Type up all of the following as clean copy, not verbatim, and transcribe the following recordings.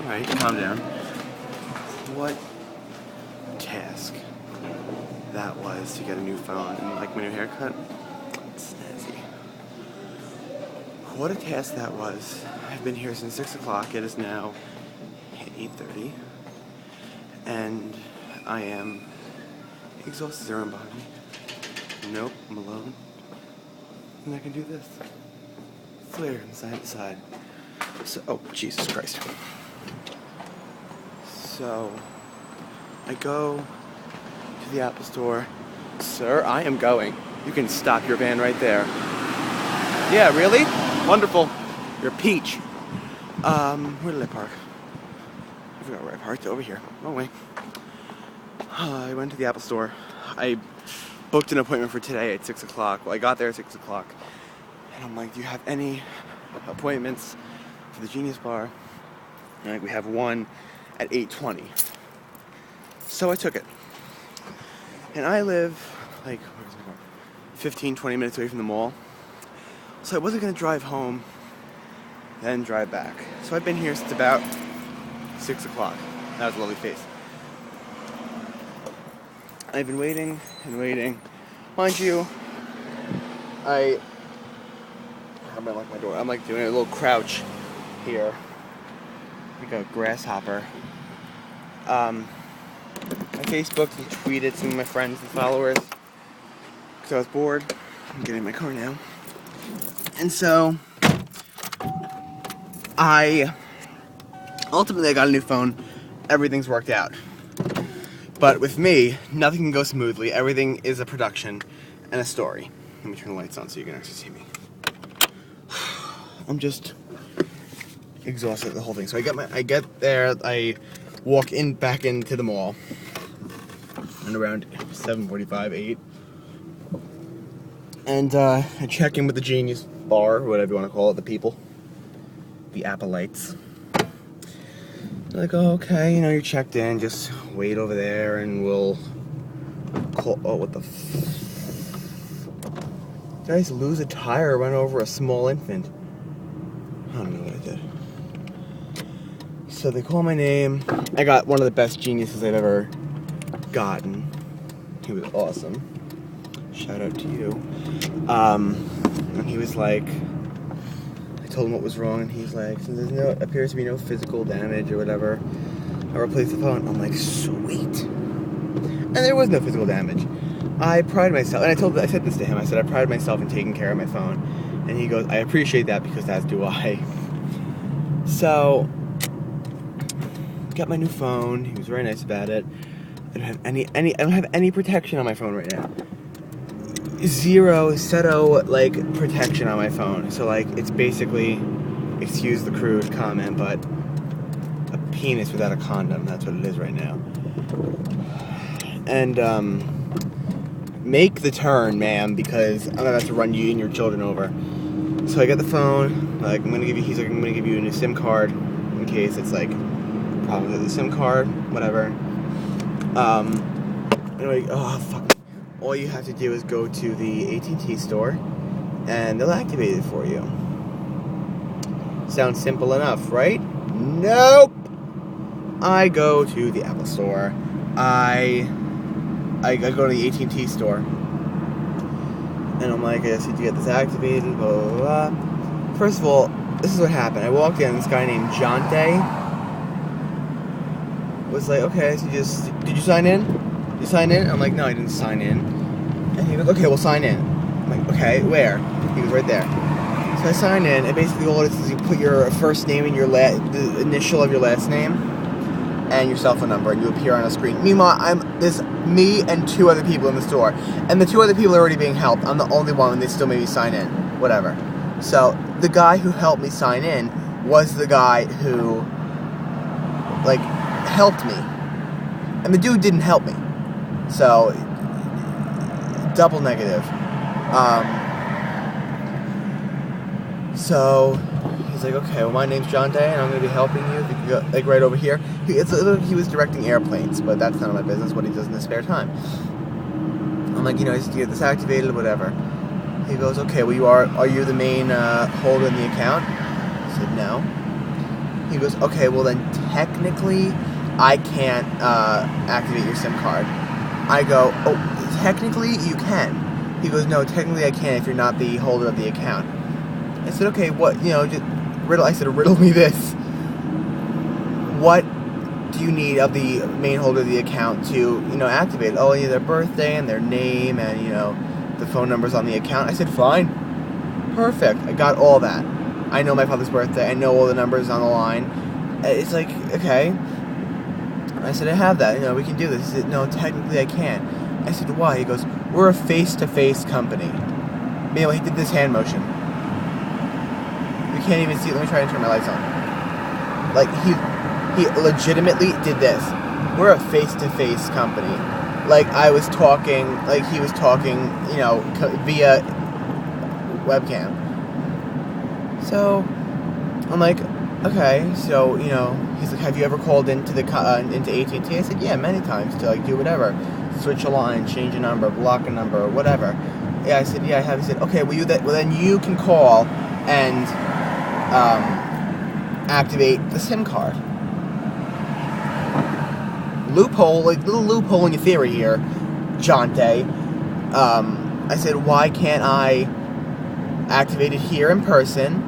Alright, calm down. What task that was to get a new phone and like my new haircut? Snazzy. What a task that was. I've been here since 6 o'clock. It is now 8:30. And I am exhausted as around body. Nope, I'm alone. And I can do this. Flare from side to side. So, oh, Jesus Christ. So, I go to the Apple Store. Sir, I am going. You can stop your van right there. Yeah, really? Wonderful. You're a peach. Where did I park? I forgot where I parked. Over here. Wrong way. I went to the Apple Store. I booked an appointment for today at 6 o'clock. Well, I got there at 6 o'clock. And I'm like, do you have any appointments for the Genius Bar? And like, we have one at 8:20. So I took it. And I live, like, 15, 20 minutes away from the mall. So I wasn't going to drive home, then drive back. So I've been here since about 6 o'clock. That was a lovely face. I've been waiting and waiting. Mind you, I'm gonna lock my door. I'm like doing a little crouch here, like a grasshopper. I Facebooked and tweeted some of my friends and followers because I was bored. I'm getting in my car now, and so I ultimately got a new phone. Everything's worked out. But with me, nothing can go smoothly. Everything is a production and a story. Let me turn the lights on so you can actually see me. I'm just exhausted the whole thing. So I get there, I walk back into the mall, and around 7:45, 8, and I check in with the Genius Bar, whatever you want to call it, the people, the Appleites. They're like, oh, okay, you're checked in, just wait over there and we'll call. Oh, what the did I just lose a tire or run over a small infant? I don't know what I did. So they call my name. I got one of the best geniuses I've ever gotten. He was awesome. Shout out to you. And he was like, I told him what was wrong, and he's like, since there appears to be no physical damage or whatever, I replaced the phone. I'm like, sweet. And there was no physical damage. I pride myself, and I said this to him, I said, I pride myself in taking care of my phone. And he goes, I appreciate that because as do I. So, got my new phone. He was very nice about it. I don't have any protection on my phone right now. Zero protection on my phone. So it's basically, excuse the crude comment, but a penis without a condom. That's what it is right now. And make the turn, ma'am, because I'm about to run you and your children over. So I get the phone. He's like, I'm gonna give you a new SIM card in case it's probably the SIM card, whatever. Anyway, oh fuck. All you have to do is go to the AT&T store, and they'll activate it for you. Sounds simple enough, right? Nope! I go to the Apple store. I go to the AT&T store, and I'm like, I just need to get this activated, blah, blah, blah. First of all, this is what happened. I walked in, this guy named Jonte was like, okay, so did you sign in? You sign in? I'm like, no, I didn't sign in. And he goes, okay, well, sign in. I'm like, okay, where? He goes, right there. So I sign in, and basically all it is you put your first name and the initial of your last name and your cell phone number, and you appear on a screen. Meanwhile, there's me and 2 other people in the store, and the 2 other people are already being helped. I'm the only one, and they still made me sign in. Whatever. So the guy who helped me sign in was the guy who, helped me. And the dude didn't help me. So, double negative. So, he's like, okay, well, my name's John Day, and I'm going to be helping you. If you could go, right over here. He was directing airplanes, but that's none of my business, what he does in his spare time. I'm like, just to get this activated, whatever. He goes, okay, well, are you the main holder in the account? I said, no. He goes, okay, well then technically I can't activate your SIM card. I go, oh, technically you can. He goes, no, technically I can't if you're not the holder of the account. I said, okay, what, just riddle me this. What do you need of the main holder of the account to, activate? Oh, I need their birthday and their name and, the phone numbers on the account. I said, fine. Perfect. I got all that. I know my father's birthday. I know all the numbers on the line. It's like, okay. I said, I have that. We can do this. He said, no, technically I can't. I said, why? He goes, we're a face-to-face company. Meanwhile, he did this hand motion. You can't even see it. Let me try and turn my lights on. Like, he legitimately did this. We're a face-to-face company. Like, I was talking, like he was talking, via webcam. So, I'm like, okay, so, he's like, have you ever called into AT&T? I said, yeah, many times to, do whatever. Switch a line, change a number, block a number, or whatever. Yeah, I said, yeah, I have. He said, okay, well, then you can call and activate the SIM card. Loophole, little loophole in your theory here, Jonte. I said, why can't I activate it here in person?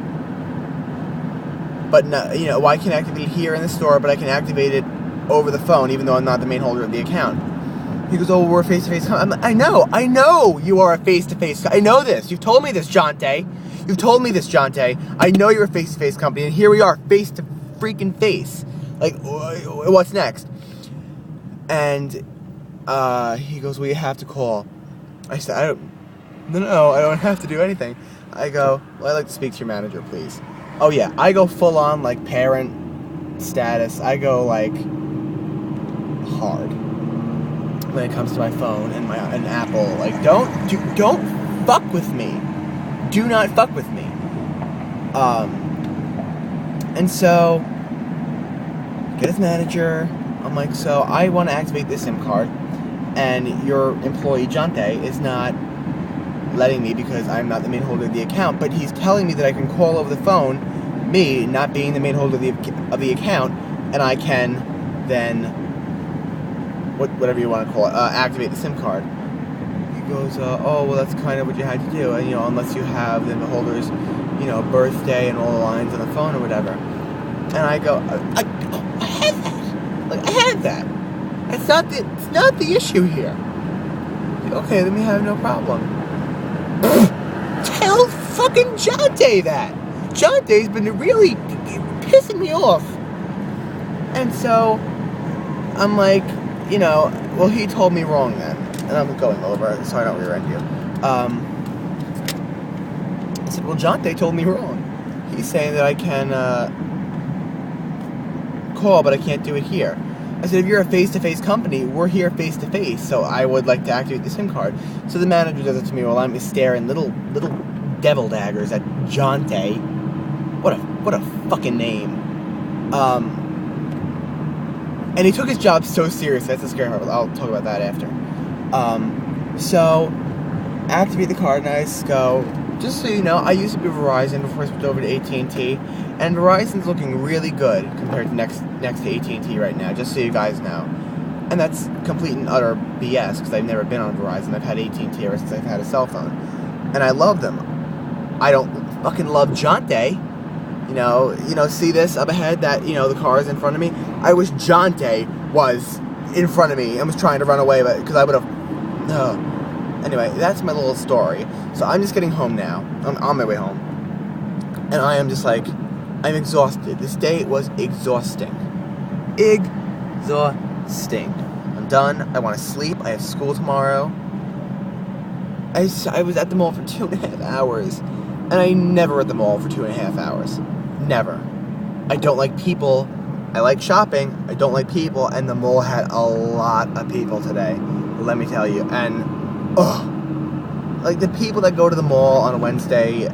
But no, why can't I activate it here in the store, but I can activate it over the phone, even though I'm not the main holder of the account? He goes, oh, we're a face-to-face company. I know you are a face-to-face. I know this. You've told me this, Jonte. I know you're a face-to-face company, and here we are, face-to-freaking-face. Like, what's next? And he goes, well, you have to call. I said, I don't have to do anything. I go, well, I'd like to speak to your manager, please. Oh, yeah, I go full-on, parent status. I go, hard when it comes to my phone and Apple. Don't fuck with me. Do not fuck with me. And so, get his manager. I'm like, so I want to activate this SIM card, and your employee, Jonte, is not letting me because I'm not the main holder of the account, but he's telling me that I can call over the phone, me not being the main holder of the account, and I can then, whatever you want to call it, activate the SIM card. He goes, oh, well, that's kind of what you had to do, and, unless you have the holder's, birthday and all the lines on the phone or whatever. And I go, I have that. I had that. It's not the issue here. Okay, then we have no problem. Tell fucking Jonte that. Jonte's been really pissing me off. And so, I'm like, well, he told me wrong then. And I'm going over, so I don't rear-end you. I said, well, Jonte told me wrong. He's saying that I can call, but I can't do it here. I said, if you're a face-to-face company, we're here face-to-face, so I would like to activate the SIM card. So the manager does it to me while I'm staring little devil daggers at Jonte. What a fucking name. And he took his job so seriously. That's the scary part. I'll talk about that after. So, activate the card, and I just go, just so you know, I used to be Verizon before I switched over to AT&T, and Verizon's looking really good compared to next to AT&T right now, just so you guys know. And that's complete and utter BS, because I've never been on Verizon. I've had AT&T ever since I've had a cell phone. And I love them. I don't fucking love Jonte. See this up ahead, that, the car is in front of me? I wish Jonte was in front of me and was trying to run away, but because I would have... Anyway, that's my little story. So I'm just getting home now. I'm on my way home. And I am just I'm exhausted. This day was exhausting. Exhausting. I'm done. I want to sleep. I have school tomorrow. I was at the mall for 2.5 hours. And I never at the mall for 2.5 hours. Never. I don't like people. I like shopping. I don't like people. And the mall had a lot of people today. Let me tell you. And... the people that go to the mall on a Wednesday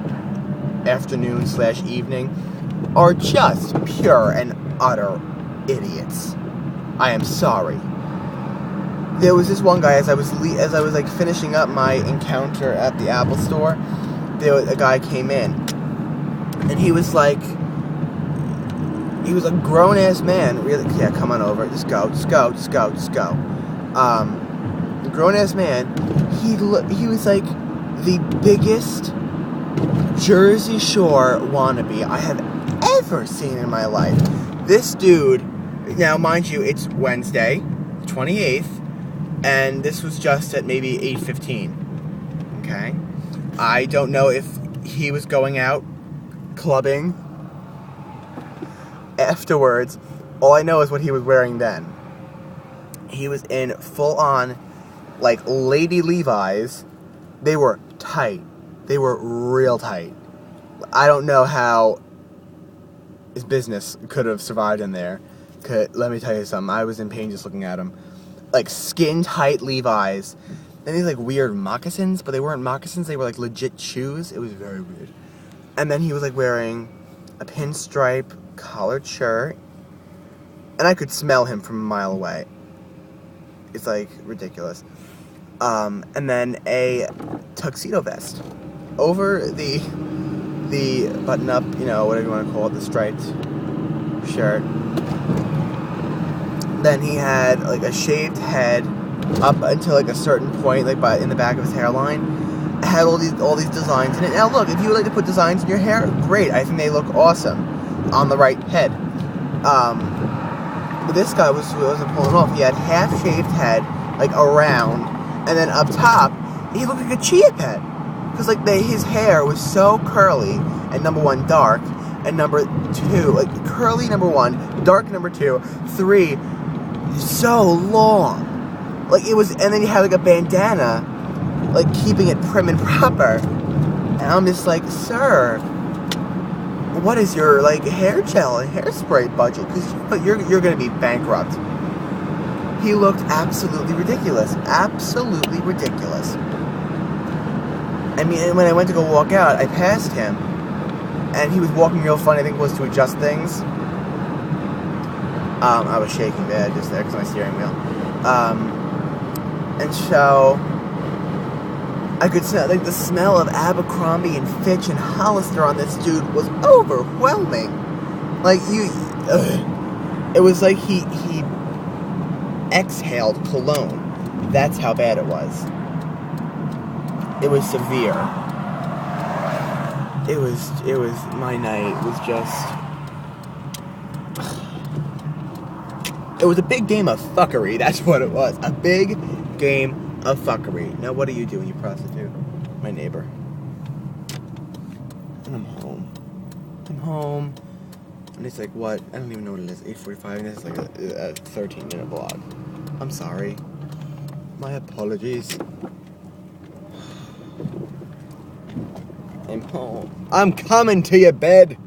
afternoon/evening are just pure and utter idiots. I am sorry. There was this one guy, as I was finishing up my encounter at the Apple store, a guy came in, and he was like, He was a grown-ass man. Really, yeah, come on over. Just go. Grown-ass man. He was like the biggest Jersey Shore wannabe I have ever seen in my life. This dude, now mind you, it's Wednesday, 28th, and this was just at maybe 8:15. Okay? I don't know if he was going out clubbing afterwards. All I know is what he was wearing then. He was in full-on, like, Lady Levi's. They were tight. They were real tight. I don't know how his business could have survived in there. Let me tell you something. I was in pain just looking at him. Like, skin-tight Levi's. Then these, like, weird moccasins, but they weren't moccasins. They were, like, legit shoes. It was very weird. And then he was, like, wearing a pinstripe collared shirt. And I could smell him from a mile away. It's, like, ridiculous. And then a tuxedo vest over the button-up, you know, whatever you want to call it, the striped shirt. Then he had, like, a shaved head up until, like, a certain point, like, in the back of his hairline. It had all these designs in it. Now, look, if you would like to put designs in your hair, great. I think they look awesome on the right head. But this guy wasn't pulling off. He had half-shaved head, like, around, and then up top, he looked like a chia pet. Because, like, his hair was so curly, and number one, dark, and number two, like, curly, number one, dark, number two, three, so long. Like, it was, and then he had, like, a bandana, like, keeping it prim and proper. And I'm just like, sir, what is your, like, hair gel and hairspray budget? Because you're going to be bankrupt. He looked absolutely ridiculous. Absolutely ridiculous. I mean, when I went to go walk out, I passed him, and he was walking real funny. I think it was to adjust things. I was shaking bad just there because of my steering wheel. And so I could smell, like, the smell of Abercrombie and Fitch and Hollister on this dude was overwhelming. Like, it was like he exhaled cologne. That's how bad it was. It was severe. It was, my night was just, it was a big game of fuckery, that's what it was. A big game of fuckery. Now, what are you doing, you prostitute? My neighbor. And I'm home. And it's like, what? I don't even know what it is. 8:45, and it's like a 13-minute vlog. I'm sorry. My apologies. I'm home. I'm coming to your bed.